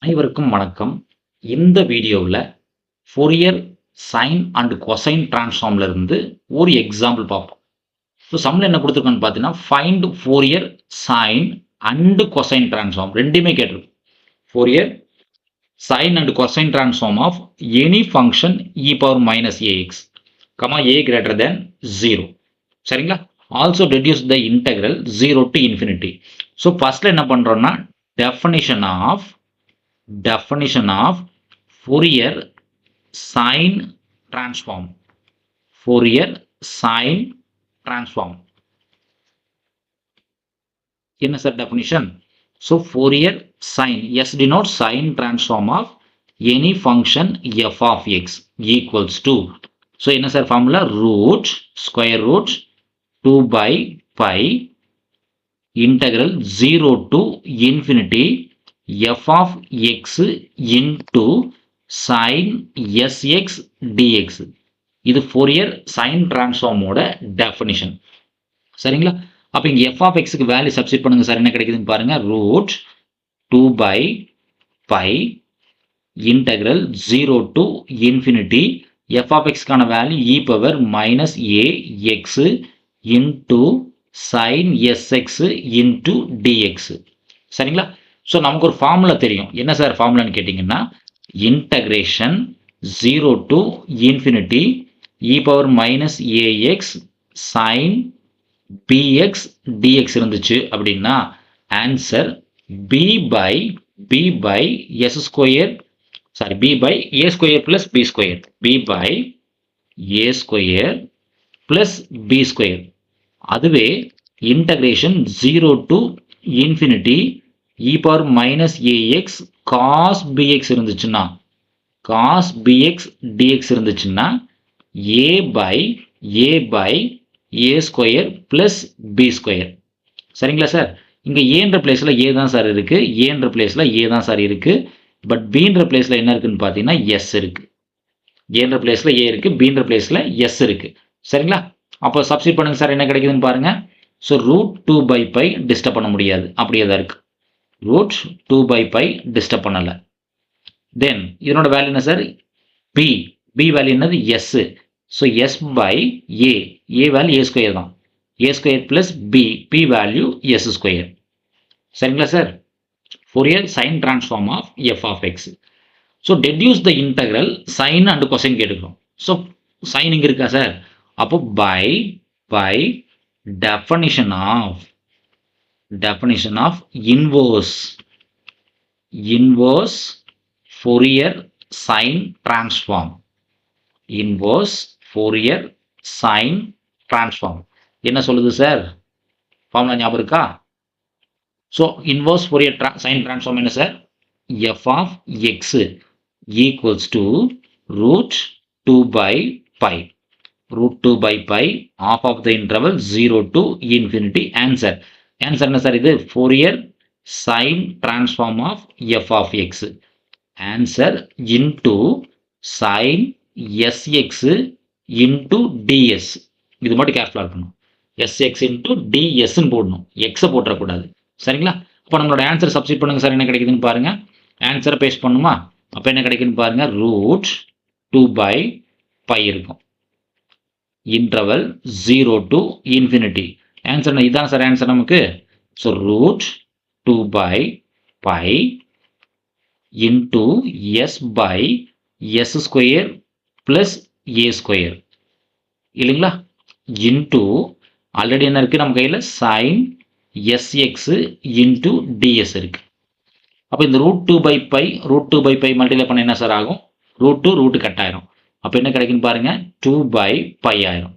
அனைவருக்கும் வணக்கம். இந்த வீடியோவில் ஃபோரியர் சைன் அண்ட் கொசைன் டிரான்ஸ்ஃபார்ம்ல இருந்து ஒரு எக்ஸாம்பிள் பார்ப்போம். ஸோ சம்மில் என்ன கொடுத்துருக்கோன்னு பார்த்தீங்கன்னா find Fourier sine and cosine transform ரெண்டுமே கேட்டிருக்கும். Fourier sine and cosine transform of any function e power minus a x comma a greater than 0. சரிங்களா? Also reduce the integral 0 to infinity. So ஃபர்ஸ்ட்ல என்ன பண்ணுறோம்னா definition of Fourier sine transform. Fourier sine transform. என்ன sir definition? So Fourier sine, S denotes sine transform of any function f of x equals to. So என்ன sir formula? square root 2 by pi integral 0 to infinity f of x into sin sx dx. இது Fourier sine டிரான்ஸ்ஃபார்மோட definition. சரிங்களா? அப்போ இங்கே f of xக்கு value substitute பண்ணுங்க sir. என்ன கிடைக்குதுன்னு பாருங்க. Root 2 by pi integral 0 to infinity f of xக்கான value e power minus ax into sin sx into dx. சரிங்களா? ஸோ நமக்கு ஒரு ஃபார்முலா தெரியும். என்ன சார் ஃபார்முலான்னு கேட்டிங்கன்னா integration 0 to infinity e power minus ax sin bx dx இருந்துச்சு அப்படின்னா answer b by s square b by a square plus b square b by a square plus b square. அதுவே integration 0 to infinity e power minus ax cos bx இருந்துச்சுன்னா a by a square plus b square. சரிங்களா sir? இங்க ஏன்ற பிளேஸ்ல a தான் sir இருக்கு, ஏன்ற பிளேஸ்ல a தான் சார் இருக்கு. பட் bன்ற பிளேஸ்ல என்ன இருக்குன்னு பாத்தீங்கன்னா s இருக்கு. ஏன்ற பிளேஸ்ல a இருக்கு, bன்ற பிளேஸ்ல s இருக்கு. சரிங்களா? அப்போ சப்ஸ்டிட் பண்ணுங்க சார். என்ன கிடைக்குதுன்னு பாருங்க. So root 2 by pi disturb பண்ண முடியாது, அப்படியே தான் இருக்கு. ரூட் 2 by pi டிஸ்டர்ப் பண்ணல. தென் இதனோட வேல்யூ என்ன சார்? b வேல்யூ என்னது? s. So s by a value a square தான், a square plus b value s square. சரிங்களா sir? Fourier sine transform of f of x. So deduce the integral sine and cosine கேட்டுக்கிறோம். So sine இங்க இருக்கா sir? அப்போ by definition of inverse Fourier sine transform. என்ன சொல்லுது sir? Formula ஞாபகம் இருக்கா? So inverse Fourier sine transform என்ன sir? f of x equals to root 2 by pi. root 2 by pi half of the interval 0 to infinity. answer என்ன சார்? இது Fourier sine transform of f of x. answer into sin sx into ds. இது மட்டும் கேர்ஃபுல்லா இருக்கணும். sx into ds ன்னு போடணும், x போட்டுறக்கூடாது. சரிங்களா? அப்போ நம்மளோட ஆன்சர் சப்ஸ்டிட் பண்ணுங்க சார். என்ன கிடைக்குதுன்னு பாருங்க. ஆன்சரை பேஸ்ட் பண்ணுமா? அப்போ என்ன கிடைக்குன்னு பாருங்க. ரூட் 2 by pi இருக்கும். Interval 0 to infinity. ஆன்சர் இதான் சார் ஆன்சர் நமக்கு. So root 2 by pi into s by s square plus a square இல்லைங்களா? இன்டூ ஆல்ரெடி என்ன இருக்கு நம்ம கையில்? சைன் sx into ds இருக்கு. அப்போ இந்த ரூட் 2 by pi மல்டிப்ளை பண்ண என்ன சார் ஆகும்? ரூட் கட் ஆயிரும். அப்போ என்ன கிடைக்குன்னு பாருங்க. 2 by pi ஆயிரும்.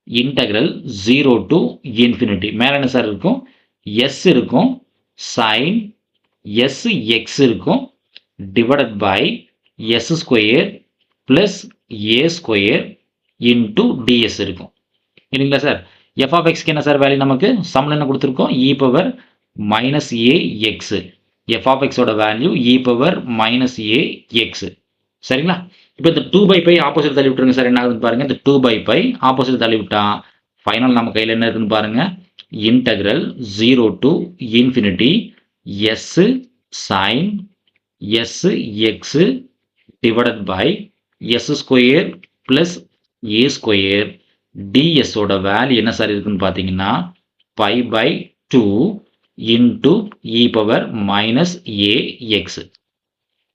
Integral 0 to infinity. மேல என்ன சார் இருக்கும்? s இருக்கும், sin sx இருக்கும், divided by s square plus a square into ds இருக்கும். இல்லைங்களா சார்? f of x என்ன சார் வேல்யூ நமக்கு? சம்ல என்ன கொடுத்துருக்கோம்? e power minus ax. f of x ஓட value e power minus ax. சரிங்களா? இப்போ இந்த 2 by pi ஆப்போசிட் தள்ளி விட்டுருங்க சார். என்ன ஆகுதுன்னு பாருங்க. இந்த 2 by pi ஆப்போசிட் தள்ளி விட்டா ஃபைனல் நம்ம கையில் என்ன இருக்குன்னு பாருங்க. Integral 0 to infinity s sin sx divided by s square plus a square ds ஓட வேல்யூ என்ன சார் இருக்குன்னு பார்த்தீங்கன்னா pi by 2 into e power minus ax.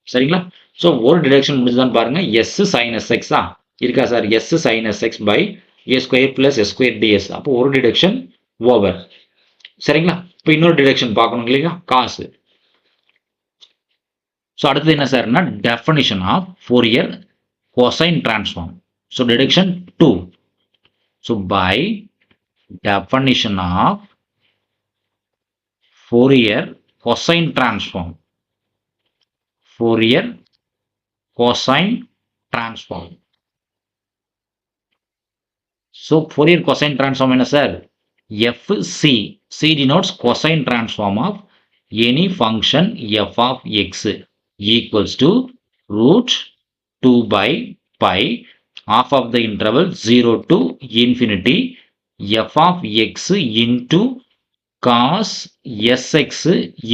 சரிங்களா? ஸோ ஒரு டிடக்ஷன் முடிஞ்சுதான் பாருங்க. s sin sx இருக்கா sir? s sin sx by a square plus s square ds. அப்போ ஒரு டிடக்ஷன் ஓவர். சரிங்களா? இப்போ இன்னொரு டிடக்ஷன் பார்க்கணும் இல்லையா? காசு. ஸோ அடுத்தது என்ன சார்னா definition of Fourier cosine transform. So deduction 2. So by definition of Fourier cosine transform. Fourier cosine transform. So Fourier cosine transform என்ன sir? FC. C denotes cosine transform of any function f of x equals to root 2 by pi half of the interval 0 to infinity f of x into cos sx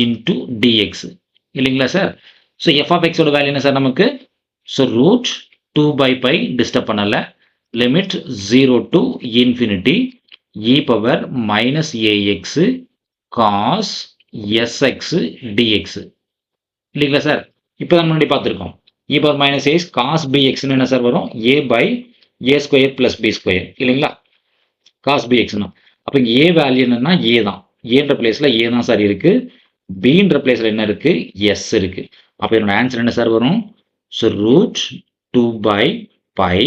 into dx. இல்லைங்களா sir? So f of x ஓட value என்ன sir நமக்கு? So root 2 by pi disturb பண்ணல. Limit 0 to infinity e power minus ax cos sx dx. இல்லைங்களா sir? இப்போ தான் முன்னாடி பார்த்துருக்கோம். e power minus ax cos bx என்ன சார் வரும்? a by a square plus b square. இல்லைங்களா? cos bx. அப்போ இங்கே a வேல்யூ என்னன்னா a தான். ஏன்ற பிளேஸ்ல a தான் சார் இருக்கு. bன்ற பிளேஸ்ல என்ன இருக்கு? s இருக்கு. அப்போ என்னோட ஆன்சர் என்ன சார் வரும்? So root 2 by pi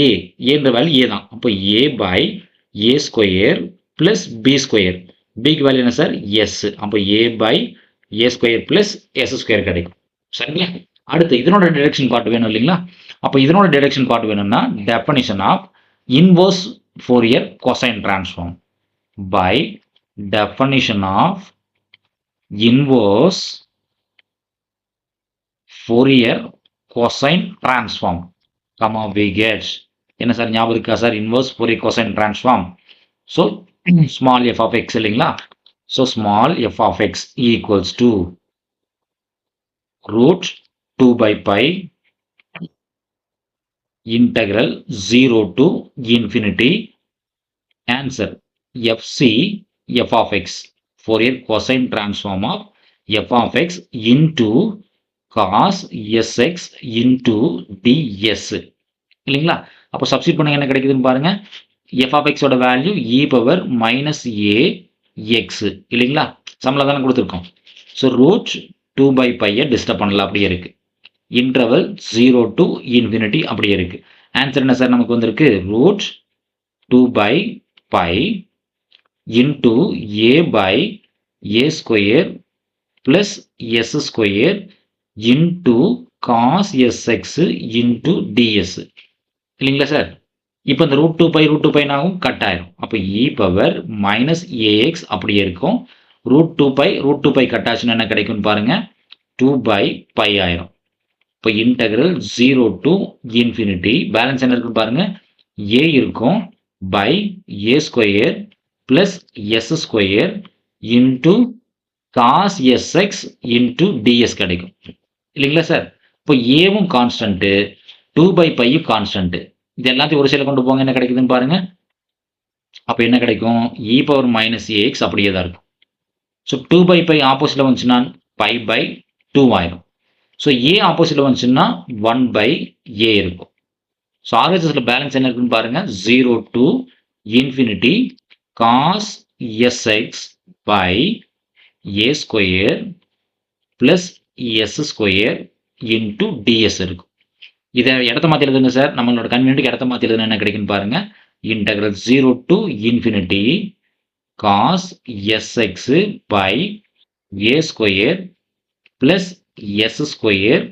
a என்ற வேல்யூ a தான். அப்போ a by a square plus b square. bக்கு வேல்யூ என்ன சார்? s. அப்போ a by a square plus s square கிடைக்கும். சரிங்களா? அடுத்து இதனோட டிடக்ஷன் பார்ட் வேணும் இல்லைங்களா? அப்போ இதனோட டிடக்ஷன் பார்ட் வேணும்னா definition of inverse Fourier cosine transform. By definition of inverse Fourier cosine transform comma we get என்ன சார் ஞாபகம் இருக்கா sir? Inverse Fourier cosine transform. So small f of x இல்லைங்களா? So small f of x equals to root 2 by pi integral 0 to infinity answer fc f of x Fourier cosine transform of f of x into cos sx into ds. இல்லைங்களா? அப்போ substitute பண்ணுங்க என்ன கிடைக்குதுன்னு பாருங்க. f of x ஓட value e power minus ax. இல்லைங்களா? சம்மில் தானே கொடுத்துருக்கோம். So root 2 by pi disturb பண்ணல, அப்படியே இருக்கு. இன்டர்வல் 0 to infinity அப்படியே இருக்கு. ஆன்சர் என்ன சார் நமக்கு வந்திருக்கு? Root 2 by pi into a by a square plus s square into cos sx into ds. இல்லைங்களா சார்? இப்போ இந்த ரூட் 2 பை ஆகும், கட் ஆயிரும். அப்போ e பவர் மைனஸ் ax அப்படியே இருக்கும். ரூட் 2 பை கட் ஆச்சுன்னா என்ன கிடைக்கும்னு பாருங்க? 2 by pi ஆயிரும். இப்போ இன்டெக்ரல் 0 to infinity பேலன்ஸ் என்ன இருக்குன்னு பாருங்க? a இருக்கும் by a square plus s square into cos sx into ds கிடைக்கும். இல்லைங்களா சார்? இப்போ ஏவும் கான்ஸ்டன்ட், 2 by பையும் கான்ஸ்டன்ட். இது எல்லாத்தையும் ஒரு சைடில் கொண்டு போங்க, என்ன கிடைக்குதுன்னு பாருங்க. அப்போ என்ன கிடைக்கும்? e பவர் மைனஸ் ax அப்படியே தான் இருக்கும். ஸோ 2 by pi ஆப்போசிட்ல வந்துச்சுன்னா pi by 2 ஆயிரும். ஸோ a ஆப்போசிட்ல வந்துச்சுன்னா 1 by a இருக்கும். ஸோ RHSல பேலன்ஸ் என்ன இருக்குன்னு பாருங்க? 0 to infinity cos sx by a square plus s square into ds இருக்கும். இதை இடத்த மாற்றி எழுதுங்க சார். நம்மளோட கன்வீனியன்ட்டுக்கு இடத்த மாற்றி எழுதுனா என்ன கிடைக்குன்னு பாருங்க? Integral 0 to infinity cos sx by a square plus s square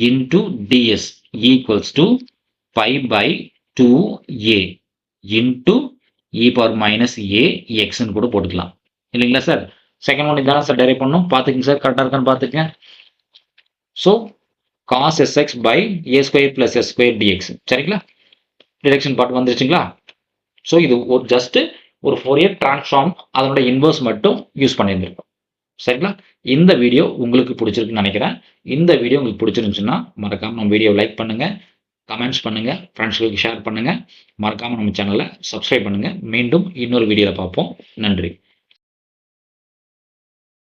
into ds equals to 5 by 2a into e power minus a x ன்னு கூட போட்டுக்கலாம். இல்லைங்களா சார்? செகண்ட் ஒன் இதான சார் டெரைவ் பண்ணணும். பார்த்துக்கங்க சார், கரெக்டாக இருக்கான்னு பார்த்துக்கங்க. So cos sx by a square plus s square dx. சரிங்களா? டிடக்ஷன் பார்ட் வந்துருச்சுங்களா? ஸோ இது ஒரு ஜஸ்ட் ஒரு ஃபோரியர் டிரான்ஸ்ஃபார்ம், அதனோட இன்வர்ஸ் மட்டும் யூஸ் பண்ணியிருந்திருக்கோம். சரிங்களா? இந்த வீடியோ உங்களுக்கு பிடிச்சிருக்குன்னு நினைக்கிறேன். இந்த வீடியோ உங்களுக்கு பிடிச்சிருந்துச்சுன்னா மறக்காம நம்ம வீடியோவை லைக் பண்ணுங்க, கமெண்ட்ஸ் பண்ணுங்க, ஃப்ரெண்ட்ஸ்களுக்கு ஷேர் பண்ணுங்க. மறக்காம நம்ம சேனலை சப்ஸ்கிரைப் பண்ணுங்க. மீண்டும் இன்னொரு வீடியோல பார்ப்போம். நன்றி.